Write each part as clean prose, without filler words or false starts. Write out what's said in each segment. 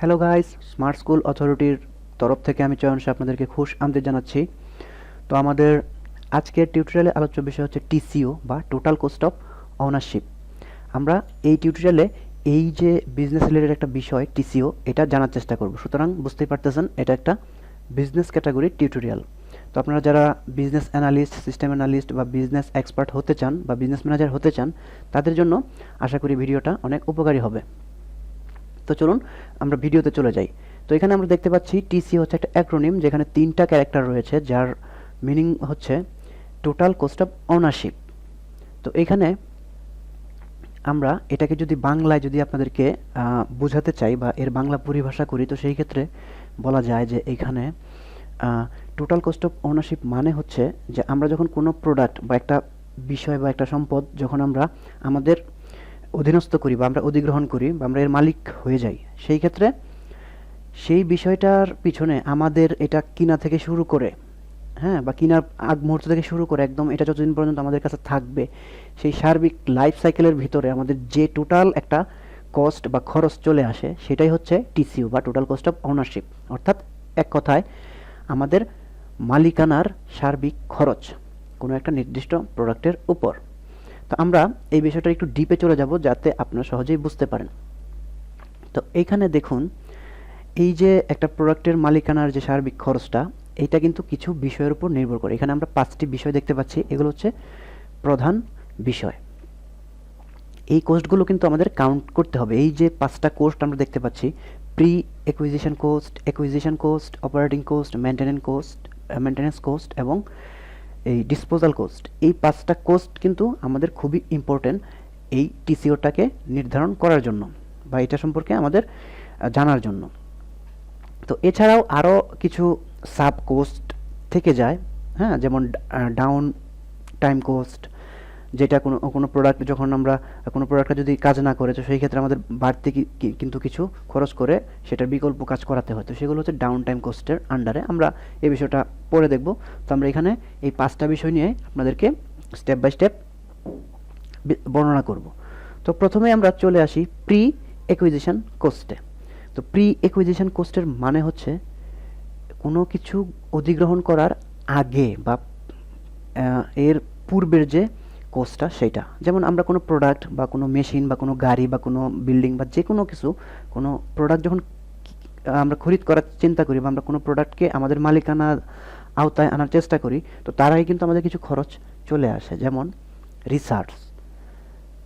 Hello guys, smart school অথরিটির তরফ থেকে আমি চয়ন শাহ আপনাদেরকে খুশ আমন্ত্রণ জানাচ্ছি। তো আমাদের আজকের টিউটোরিয়ালে আলোচ্য বিষয় হচ্ছে টিসিও বা টোটাল কস্ট অফ ওনারশিপ। আমরা এই টিউটোরিয়ালে এই যে বিজনেস রিলেটেড একটা বিষয় টিসিও, এটা জানার চেষ্টা করব। সুতরাং বুঝতেই পারতেছেন এটা একটা বিজনেস ক্যাটাগরির টিউটোরিয়াল। তো আপনারা যারা বিজনেস অ্যানালিস্ট, সিস্টেম অ্যানালিস্ট বা বিজনেস এক্সপার্ট হতে চান বা বিজনেস ম্যানেজার হতে চান, তাদের জন্য আশা করি ভিডিওটা অনেক উপকারী হবে। তো চলুন আমরা ভিডিওতে চলে যাই। তো এখানে আমরা দেখতে পাচ্ছি টিসি হচ্ছে একটা অ্যাক্রোনিম, যেখানে তিনটা ক্যারেক্টার রয়েছে, যার মিনিং হচ্ছে টোটাল কস্ট অফ ওনারশিপ। তো এখানে আমরা এটাকে যদি বাংলায় যদি আপনাদেরকে বোঝাতে চাই বা এর বাংলা পরিভাষা করি, তো সেই ক্ষেত্রে বলা যায় যে এখানে টোটাল কস্ট অফ ওনারশিপ মানে হচ্ছে যে আমরা যখন কোনো প্রোডাক্ট বা একটা বিষয় বা একটা সম্পদ যখন আমরা আমাদের অধীনস্থ করি বা আমরা অধিগ্রহণ করি বা আমরা এর মালিক হয়ে যাই, সেই ক্ষেত্রে সেই বিষয়টার পিছনে আমাদের এটা কিনা থেকে শুরু করে, হ্যাঁ, বা কিনার আগ মুহূর্ত থেকে শুরু করে একদম এটা যতদিন পর্যন্ত আমাদের কাছে থাকবে, সেই সার্বিক লাইফ সাইকেলের ভিতরে আমাদের যে টোটাল একটা কস্ট বা খরচ চলে আসে, সেটাই হচ্ছে টিসিও বা টোটাল কস্ট অফ ওনারশিপ। অর্থাৎ এক কথায় আমাদের মালিকানার সার্বিক খরচ কোনো একটা নির্দিষ্ট প্রোডাক্টের উপর। তো আমরা এই বিষয়টা একটু ডিপে চলে যাব যাতে আপনারা সহজেই বুঝতে পারেন। তো এইখানে দেখুন, এই যে একটা প্রোডাক্টের মালিকানার যে সার্বিক খরচটা, এইটা কিন্তু কিছু বিষয়ের উপর নির্ভর করে। এখানে আমরা 5টি বিষয় দেখতে পাচ্ছি, এগুলো হচ্ছে প্রধান বিষয়। এই কোস্টগুলো কিন্তু আমাদের কাউন্ট করতে হবে। এই যে 5টা কোস্ট আমরা দেখতে পাচ্ছি, pre acquisition cost, operating cost, maintenance cost এবং এই ডিসপোজাল কোস্ট। এই 5টা কোস্ট কিন্তু আমাদের খুবই ইম্পর্টেন্ট এই টিসিওটাকে নির্ধারণ করার জন্য বা এটা সম্পর্কে আমাদের জানার জন্য। তো এছাড়াও আরও কিছু সাব কোস্ট থেকে যায়, হ্যাঁ, যেমন ডাউন টাইম কোস্ট, যেটা কোনো কোনো প্রোডাক্ট যখন আমরা কোনো প্রোডাক্টটা যদি কাজ না করে, তো সেই ক্ষেত্রে আমাদের বাড়তি কিন্তু কিছু খরচ করে সেটার বিকল্প কাজ করাতে হয়। তো সেগুলো হচ্ছে ডাউন টাইম কোস্টের আন্ডারে। আমরা এই বিষয়টা পরে দেখব। তো আমরা এখানে এই 5টা বিষয় নিয়ে আপনাদেরকে স্টেপ বাই স্টেপ বর্ণনা করব। তো প্রথমে আমরা চলে আসি প্রি অ্যাকুইজিশন কোস্টে। তো প্রি অ্যাকুইজিশন কোস্টের মানে হচ্ছে কোনো কিছু অধিগ্রহণ করার আগে বা এর পূর্বের যে কোস্টটা, সেটা। যেমন আমরা কোনো প্রোডাক্ট বা কোনো মেশিন বা কোনো গাড়ি বা কোনো বিল্ডিং বা যে কোনো কিছু, কোনো প্রোডাক্ট যখন আমরা খরিদ করার চিন্তা করি বা আমরা কোনো প্রোডাক্টকে আমাদের মালিকানার আওতায় আনার চেষ্টা করি, তো তারাই কিন্তু আমাদের কিছু খরচ চলে আসে, যেমন রিসার্চ,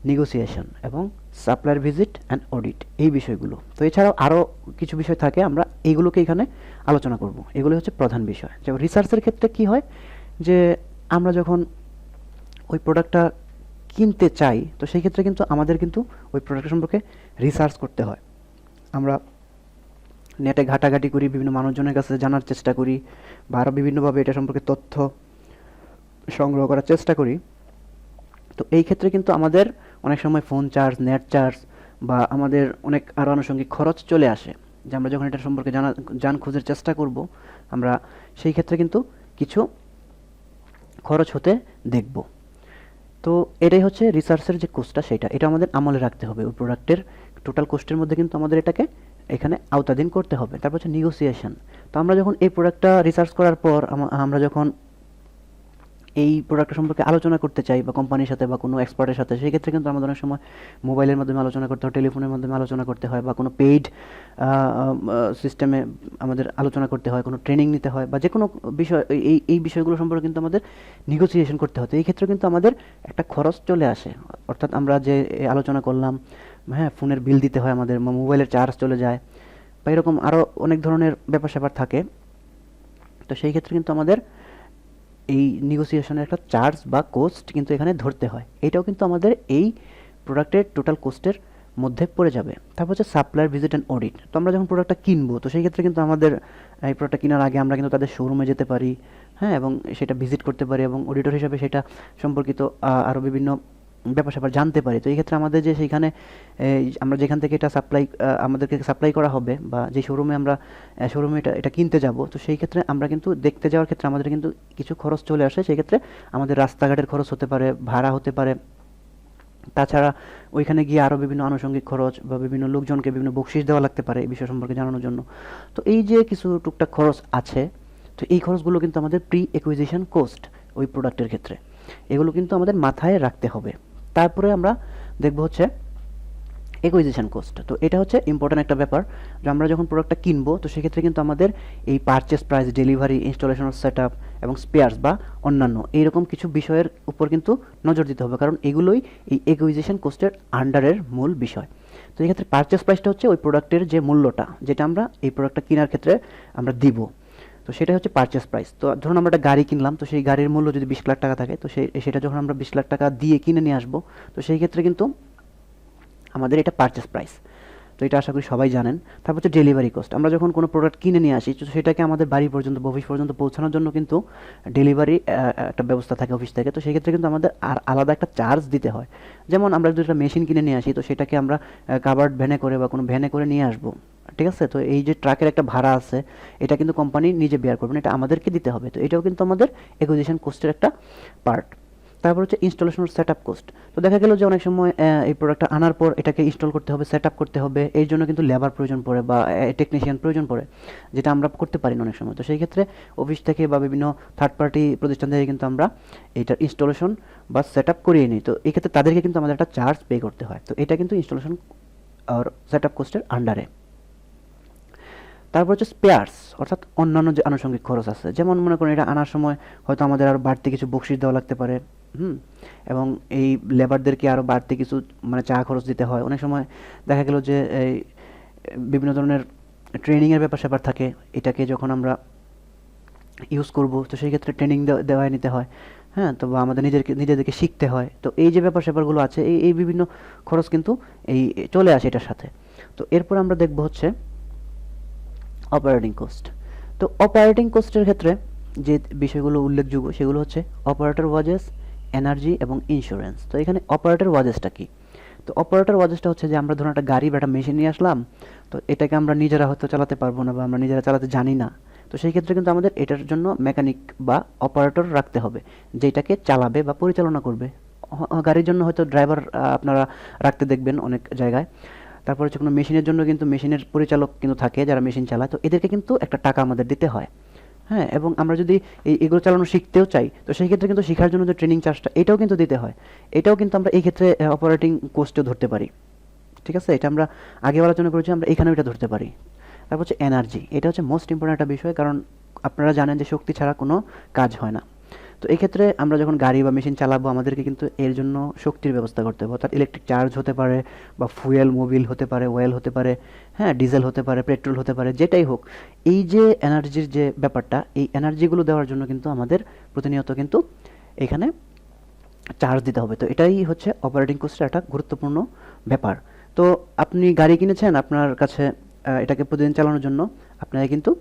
নেগোসিয়েশন এবং সাপ্লায়ার ভিজিট অ্যান্ড অডিট, এই বিষয়গুলো। তো এছাড়াও আরও কিছু বিষয় থাকে, আমরা এইগুলোকে এখানে আলোচনা করব। এগুলো হচ্ছে প্রধান বিষয়। যেমন রিসার্চের ক্ষেত্রে কি হয়, যে আমরা যখন ওই প্রোডাক্টটা কিনতে চাই, তো সেই ক্ষেত্রে কিন্তু আমাদের কিন্তু ওই প্রোডাক্ট সম্পর্কে রিসার্চ করতে হয়। আমরা নেটে ঘাটাঘাটি করি, বিভিন্ন মানুষজনের কাছে জানার চেষ্টা করি বা আরও বিভিন্নভাবে এটা সম্পর্কে তথ্য সংগ্রহ করার চেষ্টা করি। তো এই ক্ষেত্রে কিন্তু আমাদের অনেক সময় ফোন চার্জ, নেট চার্জ বা আমাদের অনেক আরও আনুষঙ্গিক খরচ চলে আসে, যে আমরা যখন এটা সম্পর্কে জান খোঁজার চেষ্টা করব, আমরা সেই ক্ষেত্রে কিন্তু কিছু খরচ হতে দেখব। তো এটাই হচ্ছে রিসার্চের যে কোস্টটা, এটা আমাদের আমলে রাখতে হবে। ওই প্রোডাক্টের টোটাল কোস্টের মধ্যে কিন্তু আমাদের এটাকে এখানে আওতাধীন করতে হবে। তারপর হচ্ছে নেগোসিয়েশন। তো আমরা যখন এই প্রোডাক্টটা রিসার্চ করার পর আমরা যখন এই প্রোডাক্ট সম্পর্কে আলোচনা করতে চাই বা কোম্পানির সাথে বা কোনো এক্সপার্টের সাথে, সেই ক্ষেত্রে কিন্তু আমাদের অনেক সময় মোবাইলের মাধ্যমে আলোচনা করতে হয়, টেলিফোনের মাধ্যমে আলোচনা করতে হয় বা কোনো পেইড সিস্টেমে আমাদের আলোচনা করতে হয়, কোনো ট্রেনিং নিতে হয় বা যে কোনো বিষয়, এই বিষয়গুলো সম্পর্কে কিন্তু আমাদের নেগোসিয়েশন করতে হয়। তো এই ক্ষেত্রে কিন্তু আমাদের একটা খরচ চলে আসে। অর্থাৎ আমরা যে আলোচনা করলাম, হ্যাঁ, ফোনের বিল দিতে হয় আমাদের, মোবাইলের চার্জ চলে যায় বা এরকম আরও অনেক ধরনের ব্যাপার স্যাপার থাকে। তো সেই ক্ষেত্রে কিন্তু আমাদের এই নেগোসিয়েশনের একটা চার্জ বা কোস্ট কিন্তু এখানে ধরতে হয়। এটাও কিন্তু আমাদের এই প্রোডাক্টের টোটাল কোস্টের মধ্যে পড়ে যাবে। তারপর হচ্ছে সাপ্লায়ার ভিজিট অ্যান্ড অডিট। তো আমরা যখন প্রোডাক্টটা কিনবো, তো সেই ক্ষেত্রে কিন্তু আমাদের এই প্রোডাক্টটা কেনার আগে আমরা কিন্তু তাদের শোরুমে যেতে পারি, হ্যাঁ, এবং সেটা ভিজিট করতে পারি এবং অডিটর হিসাবে সেটা সম্পর্কিত আরও বিভিন্ন ব্যাপার স্যাপার জানতে পারি। তো এই ক্ষেত্রে আমাদের যে সেইখানে আমরা যেখান থেকে এটা আমাদেরকে সাপ্লাই করা হবে বা যে শোরুমে আমরা শোরুমে এটা কিনতে যাব, তো সেই ক্ষেত্রে আমরা কিন্তু দেখতে যাওয়ার ক্ষেত্রে আমাদের কিন্তু কিছু খরচ চলে আসে। সেই ক্ষেত্রে আমাদের রাস্তাঘাটের খরচ হতে পারে, ভাড়া হতে পারে, তাছাড়া ওইখানে গিয়ে আরও বিভিন্ন আনুষঙ্গিক খরচ বা বিভিন্ন লোকজনকে বিভিন্ন বকশিস দেওয়া লাগতে পারে এই বিষয় সম্পর্কে জানানোর জন্য। তো এই যে কিছু টুকটাক খরচ আছে, তো এই খরচগুলো কিন্তু আমাদের প্রি অ্যাকুইজিশন কস্ট ওই প্রোডাক্টের ক্ষেত্রে, এগুলো কিন্তু আমাদের মাথায় রাখতে হবে। তারপরে আমরা দেখব হচ্ছে অ্যাকুইজিশন কস্ট। তো এটা হচ্ছে ইম্পর্ট্যান্ট একটা ব্যাপার, যে আমরা যখন প্রোডাক্টটা কিনবো তো সেক্ষেত্রে কিন্তু আমাদের এই purchase price, delivery, installation, setup এবং স্পেয়ার্স বা অন্যান্য এইরকম কিছু বিষয়ের উপর কিন্তু নজর দিতে হবে, কারণ এগুলোই এই অ্যাকুইজিশন কস্টের আন্ডারের মূল বিষয়। তো এক্ষেত্রে পারচেস প্রাইসটা হচ্ছে ওই প্রোডাক্টের যে মূল্যটা, যেটা আমরা এই প্রোডাক্টটা কেনার ক্ষেত্রে আমরা দিব, তো সেটা হচ্ছে পারচেস প্রাইস। তো ধরুন আমরা একটা গাড়ি কিনলাম, তো সেই গাড়ির মূল্য যদি 20 লাখ টাকা থাকে, তো সেটা যখন আমরা 20 লাখ টাকা দিয়ে কিনে নিয়ে আসবো, তো সেই ক্ষেত্রে কিন্তু আমাদের এটা পারচেস প্রাইস। তো এটা আশা করি সবাই জানেন। তারপর হচ্ছে ডেলিভারি কস্ট। আমরা যখন কোনো প্রোডাক্ট কিনে নিয়ে আসি, তো সেটাকে আমাদের বাড়ি পর্যন্ত বা অফিস পর্যন্ত পৌঁছানোর জন্য কিন্তু ডেলিভারি একটা ব্যবস্থা থাকে অফিস থেকে। তো সেই ক্ষেত্রে কিন্তু আমাদের আর আলাদা একটা চার্জ দিতে হয়। যেমন আমরা যদি একটা মেশিন কিনে নিয়ে আসি, তো সেটাকে আমরা কাভার্ড ভ্যানে করে বা কোনো ভ্যানে করে নিয়ে আসবো, ঠিক আছে? তো এই যে ট্রাকের একটা ভাড়া আছে, এটা কিন্তু কোম্পানি নিজে বেয়ার করবে না, এটা আমাদেরকে দিতে হবে। তো এটাও কিন্তু আমাদের অ্যাকুইজিশন কস্টের একটা পার্ট। তারপর হচ্ছে ইনস্টলেশন সেটআপ কস্ট। তো দেখা গেল যে অনেক সময় এই প্রোডাক্টটা আনার পর এটাকে ইনস্টল করতে হবে, সেটআপ করতে হবে, এর জন্য কিন্তু লেবার প্রয়োজন পড়ে বা টেকনিশিয়ান প্রয়োজন পড়ে, যেটা আমরা করতে পারি না অনেক সময়। তো সেই ক্ষেত্রে অফিস থেকে বা বিভিন্ন থার্ড পার্টি প্রতিষ্ঠান থেকে কিন্তু আমরা এইটার ইনস্টলেশন বা সেটআপ করিয়ে নিই। তো এই ক্ষেত্রে তাদেরকে কিন্তু আমাদের একটা চার্জ পে করতে হয়। তো এটা কিন্তু ইনস্টলেশন আর সেটআপ কস্টের আন্ডারে। তারপর হচ্ছে স্পেয়ার্স, অর্থাৎ অন্যান্য যে আনুষঙ্গিক খরচ আছে, যেমন মনে করেন এটা আনার সময় হয়তো আমাদের আরও বাড়তি কিছু বকশিস দেওয়া লাগতে পারে, এবং এই লেবারদেরকে আরও বাড়তি কিছু মানে চা খরচ দিতে হয়। অনেক সময় দেখা গেল যে এই বিভিন্ন ধরনের ট্রেনিংয়ের ব্যাপার স্যাপার থাকে, এটাকে যখন আমরা ইউজ করব, তো সেই ক্ষেত্রে ট্রেনিং দেওয়ায় নিতে হয়, হ্যাঁ? তো বা আমাদের নিজেদেরকে শিখতে হয়। তো এই যে ব্যাপার স্যাপারগুলো আছে, এই বিভিন্ন খরচ কিন্তু এই চলে আসে এটার সাথে। তো এরপর আমরা দেখব হচ্ছে অপারেটিং কোস্ট। তো অপারেটিং কোস্টের ক্ষেত্রে যে বিষয়গুলো উল্লেখযোগ্য সেগুলো হচ্ছে অপারেটর ওয়াজেস, এনার্জি এবং ইন্স্যুরেন্স। তো এখানে অপারেটর ওয়াজেসটা কি? তো অপারেটর ওয়াজেসটা হচ্ছে যে আমরা ধরুন একটা গাড়ি বা একটা মেশিন নিয়ে আসলাম, তো এটাকে আমরা নিজেরা হয়তো চালাতে পারবো না বা আমরা নিজেরা চালাতে জানি না। তো সেই ক্ষেত্রে কিন্তু আমাদের এটার জন্য মেকানিক বা অপারেটর রাখতে হবে, যে এটাকে চালাবে বা পরিচালনা করবে। গাড়ির জন্য হয়তো ড্রাইভার আপনারা রাখতে দেখবেন অনেক জায়গায়। তারপর হচ্ছে কোনো মেশিনের জন্য কিন্তু মেশিনের পরিচালক কিন্তু থাকে যারা মেশিন চালায়, তো এদেরকে কিন্তু একটা টাকা আমাদের দিতে হয়, হ্যাঁ? এবং আমরা যদি এগুলো চালানো শিখতেও চাই, তো সেই ক্ষেত্রে কিন্তু শেখার জন্য যে ট্রেনিং চার্জটা, এটাও কিন্তু দিতে হয়। এটাও কিন্তু আমরা এই ক্ষেত্রে অপারেটিং কোস্টেও ধরতে পারি, ঠিক আছে? এটা আমরা আগে আলোচনা করেছি, আমরা এখানেও এটা ধরতে পারি। তারপর হচ্ছে এনার্জি। এটা হচ্ছে মোস্ট ইম্পর্ট্যান্ট একটা বিষয়, কারণ আপনারা জানেন যে শক্তি ছাড়া কোনো কাজ হয় না। তো এই ক্ষেত্রে আমরা যখন গাড়ি বা মেশিন চালাবো, আমাদেরকে কিন্তু এর জন্য শক্তির ব্যবস্থা করতে হবে, অর্থাৎ ইলেকট্রিক চার্জ হতে পারে বা ফুয়েল মোবিল হতে পারে, অয়েল হতে পারে, হ্যাঁ, ডিজেল হতে পারে, পেট্রোল হতে পারে, যেটাই হোক। এই যে এনার্জির যে ব্যাপারটা, এই এনার্জিগুলো দেওয়ার জন্য কিন্তু আমাদের প্রতিনিয়ত কিন্তু এখানে চার্জ দিতে হবে। তো এটাই হচ্ছে অপারেটিং কস্টের একটা গুরুত্বপূর্ণ ব্যাপার। তো আপনি গাড়ি কিনেছেন, আপনার কাছে এটাকে প্রতিদিন চালানোর জন্য আপনাকে কিন্তু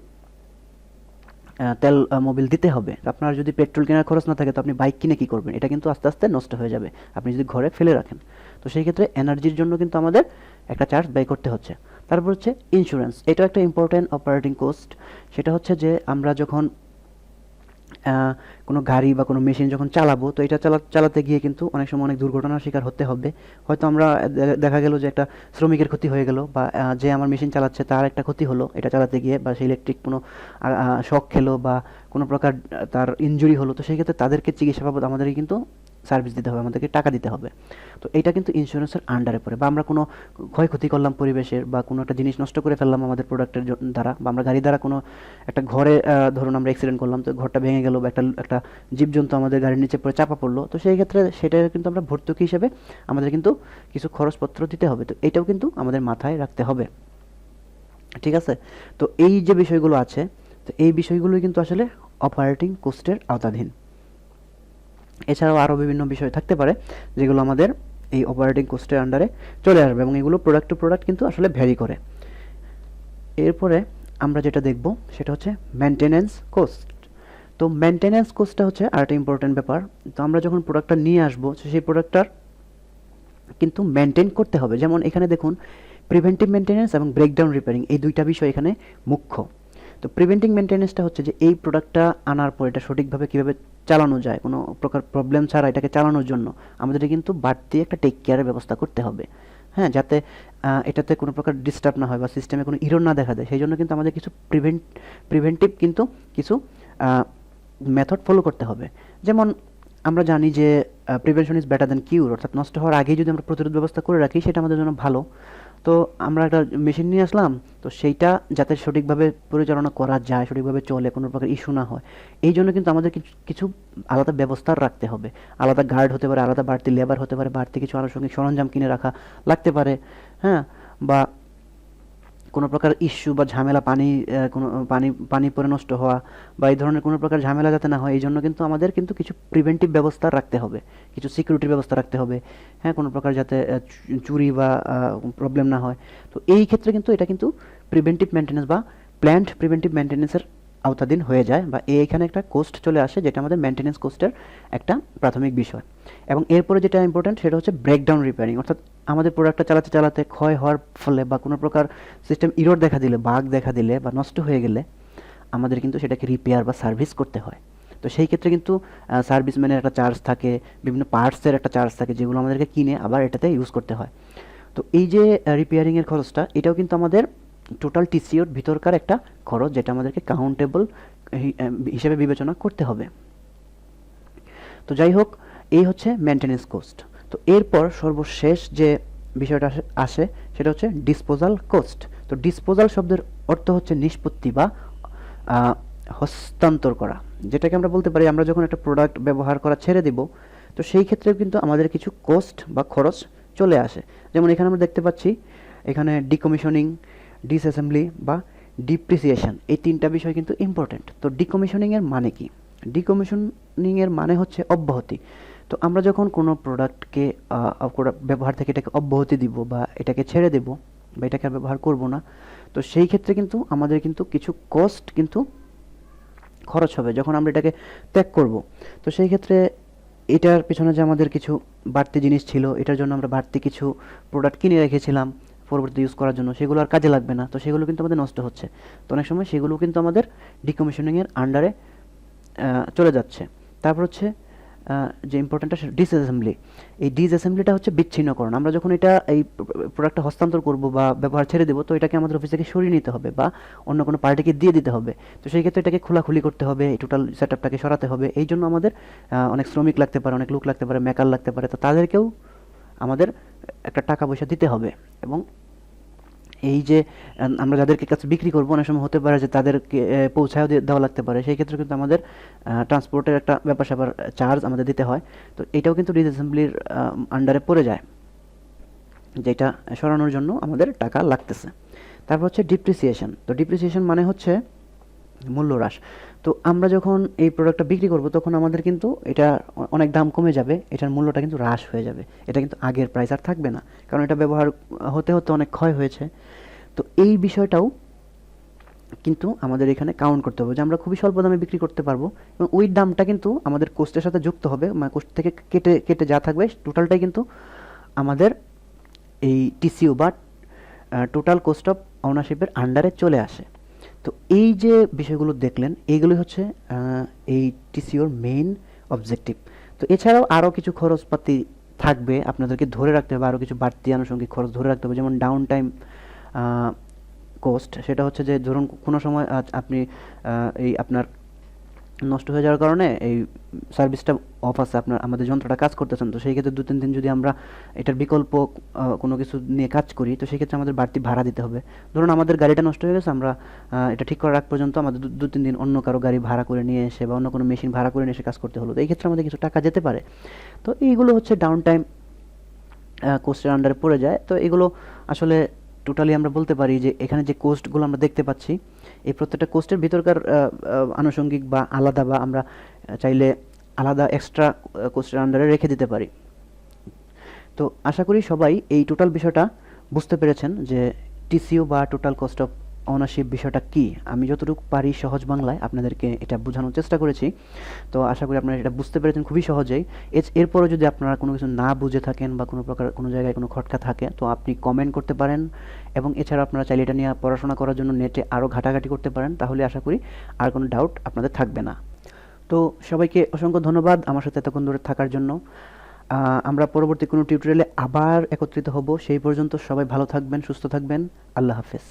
তেল মোবিল দিতে হবে। আপনার যদি পেট্রোল কেনার খরচ না থাকে, তো আপনি বাইক কিনে কী করবেন? এটা কিন্তু আস্তে আস্তে নষ্ট হয়ে যাবে আপনি যদি ঘরে ফেলে রাখেন। তো সেই ক্ষেত্রে এনার্জির জন্য কিন্তু আমাদের একটা চার্জ ব্যয় করতে হচ্ছে। তারপর হচ্ছে ইন্স্যুরেন্স। এটাও একটা ইম্পর্ট্যান্ট অপারেটিং কোস্ট। সেটা হচ্ছে যে আমরা যখন কোনো গাড়ি বা কোনো মেশিন যখন চালাবো, তো এটা চালাতে গিয়ে কিন্তু অনেক সময় অনেক দুর্ঘটনার শিকার হতে হবে। হয়তো আমরা দেখা গেল যে একটা শ্রমিকের ক্ষতি হয়ে গেল, বা যে আমার মেশিন চালাচ্ছে তার একটা ক্ষতি হলো এটা চালাতে গিয়ে, বা সে ইলেকট্রিক কোনো শক খেলো বা কোনো প্রকার তার ইনজুরি হলো, তো সেই ক্ষেত্রে তাদেরকে চিকিৎসা বাবদ আমাদেরকে কিন্তু সার্ভিস দিতে হবে, আমাদেরকে টাকা দিতে হবে। তো এটা কিন্তু ইন্স্যুরেন্সের আন্ডারে পড়ে। বা আমরা কোনো ক্ষয়ক্ষতি করলাম পরিবেশের, বা কোনো একটা জিনিস নষ্ট করে ফেললাম আমাদের প্রোডাক্টের দ্বারা, বা আমরা গাড়ি দ্বারা কোনো একটা ঘরে ধরুন আমরা অ্যাক্সিডেন্ট করলাম, তো ঘরটা ভেঙে গেল, বা একটা জীবজন্তু আমাদের গাড়ির নিচে পড়ে চাপা পড়লো, তো সেই ক্ষেত্রে সেটা কিন্তু আমরা ভর্তুকি হিসেবে আমাদের কিন্তু কিছু খরচপত্র দিতে হবে। তো এটাও কিন্তু আমাদের মাথায় রাখতে হবে, ঠিক আছে? তো এই যে বিষয়গুলো আছে, তো এই বিষয়গুলোই কিন্তু আসলে অপারেটিং কোস্টের আওতাধীন। এছাড়াও আরও বিভিন্ন বিষয় থাকতে পারে যেগুলো আমাদের এই অপারেটিং কোস্টের আন্ডারে চলে আসবে, এবং এগুলো প্রোডাক্ট টু প্রোডাক্ট কিন্তু আসলে ভ্যারি করে। এরপরে আমরা যেটা দেখব সেটা হচ্ছে মেনটেনেন্স কোস্ট। তো মেনটেনেন্স কোস্টটা হচ্ছে আরেকটা ইম্পর্টেন্ট ব্যাপার। তো আমরা যখন প্রোডাক্টটা নিয়ে আসবো, সেই প্রোডাক্টটার কিন্তু মেনটেন করতে হবে। যেমন এখানে দেখুন, প্রিভেন্টিভ মেনটেনেন্স এবং ব্রেকডাউন রিপেয়ারিং, এই দুইটা বিষয় এখানে মুখ্য। তো প্রিভেন্টিভ মেনটেনেন্সটা হচ্ছে যে এই প্রোডাক্টটা আনার পর এটা সঠিকভাবে কীভাবে চালানো যায়, কোনো প্রকার প্রবলেম ছাড়া এটাকে চালানোর জন্য আমাদের কিন্তু বাড়তি একটা টেক কেয়ারের ব্যবস্থা করতে হবে। হ্যাঁ, যাতে এটাতে কোনো প্রকার ডিস্টার্ব না হয় বা সিস্টেমে কোনো ইরর না দেখা দেয়, সেই জন্য কিন্তু আমাদের কিছু প্রিভেন্টিভ কিন্তু কিছু মেথড ফলো করতে হবে। যেমন আমরা জানি যে প্রিভেনশন ইজ বেটার দ্যান কিউর, অর্থাৎ নষ্ট হওয়ার আগেই যদি আমরা প্রতিরোধ ব্যবস্থা করে রাখি সেটা আমাদের জন্য ভালো। তো আমরা একটা মেশিন নিয়ে আসলাম, তো সেইটা যাতে সঠিকভাবে পরিচালনা করা যায়, সঠিকভাবে চলে, কোনো প্রকার ইস্যু না হয়, এই জন্য কিন্তু আমাদের কিছু কিছু আলাদা ব্যবস্থা রাখতে হবে। আলাদা গার্ড হতে পারে, আলাদা বাড়তি লেবার হতে পারে, বাড়তি কিছু আনুষঙ্গিক সরঞ্জাম কিনে রাখা লাগতে পারে। হ্যাঁ, বা কোনো প্রকার ইস্যু বা ঝামেলা, কোনো পানি পরে নষ্ট হওয়া বা এই ধরনের কোনো প্রকার ঝামেলা যাতে না হয়, এই জন্য কিন্তু আমাদের কিন্তু কিছু প্রিভেন্টিভ ব্যবস্থা রাখতে হবে, কিছু সিকিউরিটির ব্যবস্থা রাখতে হবে। হ্যাঁ, কোনো প্রকার যাতে চুরি বা প্রবলেম না হয়। তো এই ক্ষেত্রে কিন্তু এটা কিন্তু প্রিভেন্টিভ মেনটেন্যান্স বা প্ল্যান্ড প্রিভেন্টিভ মেনটেন্যান্সের আওতাধীন হয়ে যায়, বা এখানে একটা কোস্ট চলে আসে, যেটা আমাদের মেনটেন্যান্স কোস্টের একটা প্রাথমিক বিষয়। এবং এরপরে যেটা ইম্পর্টেন্ট সেটা হচ্ছে ব্রেকডাউন রিপেয়ারিং, অর্থাৎ আমাদের প্রোডাক্টটা চালাতে চালাতে ক্ষয় হওয়ার ফলে বা কোনো প্রকার সিস্টেম ইরর দেখা দিলে, বাগ দেখা দিলে বা নষ্ট হয়ে গেলে আমাদের কিন্তু সেটাকে রিপেয়ার বা সার্ভিস করতে হয়। তো সেই ক্ষেত্রে কিন্তু সার্ভিসম্যানের একটা চার্জ থাকে, বিভিন্ন পার্টসের একটা চার্জ থাকে, যেগুলো আমাদেরকে কিনে আবার এটাতে ইউজ করতে হয়। তো এই যে রিপেয়ারিংয়ের খরচটা, এটাও কিন্তু আমাদের টোটাল টিসিওর ভিতরকার একটা খরচ, যেটা আমাদেরকে কাউন্টেবল হিসেবে বিবেচনা করতে হবে। তো যাই হোক, এই হচ্ছে মেনটেন্যান্স কোস্ট। তো এরপর সর্বশেষ যে বিষয়টা আসে সেটা হচ্ছে ডিসপোজাল কোস্ট। তো ডিসপোজাল শব্দের অর্থ হচ্ছে নিষ্পত্তি বা হস্তান্তর করা, যেটাকে আমরা বলতে পারি আমরা যখন একটা প্রোডাক্ট ব্যবহার করা ছেড়ে দেব, তো সেই ক্ষেত্রেও কিন্তু আমাদের কিছু কোস্ট বা খরচ চলে আসে। যেমন এখানে আমরা দেখতে পাচ্ছি, এখানে ডিকমিশনিং, ডিসঅ্যাসেম্বলি বা ডিপ্রিসিয়েশন, এই তিনটা বিষয় কিন্তু ইম্পর্টেন্ট। তো ডিকমিশনিংয়ের মানে কি? ডিকমিশনিংয়ের মানে হচ্ছে অব্যাহতি। তো আমরা যখন কোনো প্রোডাক্টকে ব্যবহার থেকে এটাকে অব্যাহতি দিব বা এটাকে ছেড়ে দেব বা এটাকে আর ব্যবহার করব না, তো সেই ক্ষেত্রে কিন্তু আমাদের কিন্তু কিছু কস্ট কিন্তু খরচ হবে যখন আমরা এটাকে ত্যাগ করব। তো সেই ক্ষেত্রে এটার পেছনে যে আমাদের কিছু বাড়তি জিনিস ছিল, এটার জন্য আমরা বাড়তি কিছু প্রোডাক্ট কিনে রেখেছিলাম পরবর্তীতে ইউজ করার জন্য, সেগুলো আর কাজে লাগবে না, তো সেগুলো কিন্তু আমাদের নষ্ট হচ্ছে। তো অনেক সময় সেগুলো কিন্তু আমাদের ডিকমিশনিংয়ের আন্ডারে চলে যাচ্ছে। তারপর হচ্ছে যে ইম্পর্টেন্টটা সেটা ডিসঅ্যাসেম্বলি। এই ডিসঅ্যাসেম্বলিটা হচ্ছে বিচ্ছিন্নকরণ। আমরা যখন এই প্রোডাক্টটা হস্তান্তর করব বা ব্যবহার ছেড়ে দেবো, তো এটাকে আমাদের অফিস থেকে সরিয়ে নিতে হবে বা অন্য কোনো পার্টিকে দিয়ে দিতে হবে। তো সেই ক্ষেত্রে এটাকে খোলাখুলি করতে হবে, এই টোটাল সেটআপটাকে সরাতে হবে। এই জন্য আমাদের অনেক শ্রমিক লাগতে পারে, অনেক লোক লাগতে পারে, মেকার লাগতে পারে। তো তাদেরকেও আমাদের একটা টাকা পয়সা দিতে হবে। এবং এই যে আমরা যাদেরকে কাছে বিক্রি করবো, অনেক সময় হতে পারে যে তাদেরকে পৌঁছায়ও দেওয়া লাগতে পারে, সেই ক্ষেত্রে কিন্তু আমাদের ট্রান্সপোর্টের একটা ব্যাপার স্যাপার চার্জ আমাদের দিতে হয়। তো এটাও কিন্তু ডিসঅ্যাসেম্বলির আন্ডারে পড়ে যায়, যেটা সরানোর জন্য আমাদের টাকা লাগতেছে। তারপর হচ্ছে ডিপ্রিসিয়েশন। তো ডিপ্রিসিয়েশন মানে হচ্ছে মূল্য হ্রাস। তো আমরা যখন এই প্রোডাক্টটা বিক্রি করব, তখন আমাদের কিন্তু এটা অনেক দাম কমে যাবে, এটার মূল্যটা কিন্তু হ্রাস হয়ে যাবে, এটা কিন্তু আগের প্রাইস আর থাকবে না, কারণ এটা ব্যবহার হতে হতে অনেক ক্ষয় হয়েছে। তো এই বিষয়টাও কিন্তু আমাদের এখানে কাউন্ট করতে হবে, যে আমরা খুবই স্বল্প দামে বিক্রি করতে পারবো এবং ওই দামটা কিন্তু আমাদের কোস্টের সাথে যুক্ত হবে, মানে কোস্ট থেকে কেটে কেটে যা থাকবে টোটালটাই কিন্তু আমাদের এই টিসিও বা টোটাল কোস্ট অফ ওনারশিপের আন্ডারে চলে আসে। তো এই যে বিষয়গুলো দেখলেন, এইগুলোই হচ্ছে এই টিসিওর মেইন অবজেক্টিভ। তো এছাড়াও আরও কিছু খরচপাতি থাকবে, আপনাদেরকে ধরে রাখতে হবে, আরও কিছু বাড়তি আনুষঙ্গিক খরচ ধরে রাখতে হবে। যেমন ডাউন টাইম কোস্ট, সেটা হচ্ছে যে ধরুন কোনো সময় আপনি এই আপনার নষ্ট হয়ে যাওয়ার কারণে এই সার্ভিসটা অফ আছে, আমাদের যন্ত্রটা কাজ করতেছেন, তো সেই ক্ষেত্রে 2-3 দিন যদি আমরা এটার বিকল্প কোনো কিছু নিয়ে কাজ করি, তো সেই ক্ষেত্রে আমাদের বাড়তি ভাড়া দিতে হবে। ধরুন আমাদের গাড়িটা নষ্ট হয়ে গেছে, আমরা এটা ঠিক করার আগ পর্যন্ত আমাদের 2-3 দিন অন্য কারো গাড়ি ভাড়া করে নিয়ে এসে বা অন্য কোনো মেশিন ভাড়া করে নিয়ে এসে কাজ করতে হলো, তো এই ক্ষেত্রে আমাদের কিছু টাকা যেতে পারে। তো এইগুলো হচ্ছে ডাউন টাইম কোস্টের আন্ডারে পড়ে যায়। তো এগুলো আসলে টোটালি আমরা বলতে পারি যে এখানে যে কোস্টগুলো আমরা দেখতে পাচ্ছি, এই প্রত্যেকটা কোস্টের ভিতরকার আনুষঙ্গিক বা আলাদা, বা আমরা চাইলে আলাদা এক্সট্রা কোস্টের আন্ডারে রেখে দিতে পারি। তো আশা করি সবাই এই টোটাল বিষয়টা বুঝতে পেরেছেন যে টিসিও বা টোটাল কস্ট অফ ওনারশিপ বিষয়টা কি। আমি যতটুকু পারি সহজ বাংলায় আপনাদেরকে এটা বোঝানোর চেষ্টা করেছি। তো আশা করি আপনারা এটা বুঝতে পেরেছেন খুবই সহজেই। এরপরও যদি আপনারা কোনো কিছু না বুঝে থাকেন বা কোনো প্রকার কোনো জায়গায় কোনো খটকা থাকে, তো আপনি কমেন্ট করতে পারেন। এবং এছাড়া আপনারা চাইলে এটা নিয়ে পড়াশোনা করার জন্য নেটে আরও ঘাটাঘাটি করতে পারেন, তাহলে আশা করি আর কোনো ডাউট আপনাদের থাকবে না। তো সবাইকে অসংখ্য ধন্যবাদ আমার সাথে এতক্ষণ ধরে থাকার জন্য। আমরা পরবর্তী কোনো টিউটোরিয়ালে আবার একত্রিত হব। সেই পর্যন্ত সবাই ভালো থাকবেন, সুস্থ থাকবেন। আল্লাহ হাফেজ।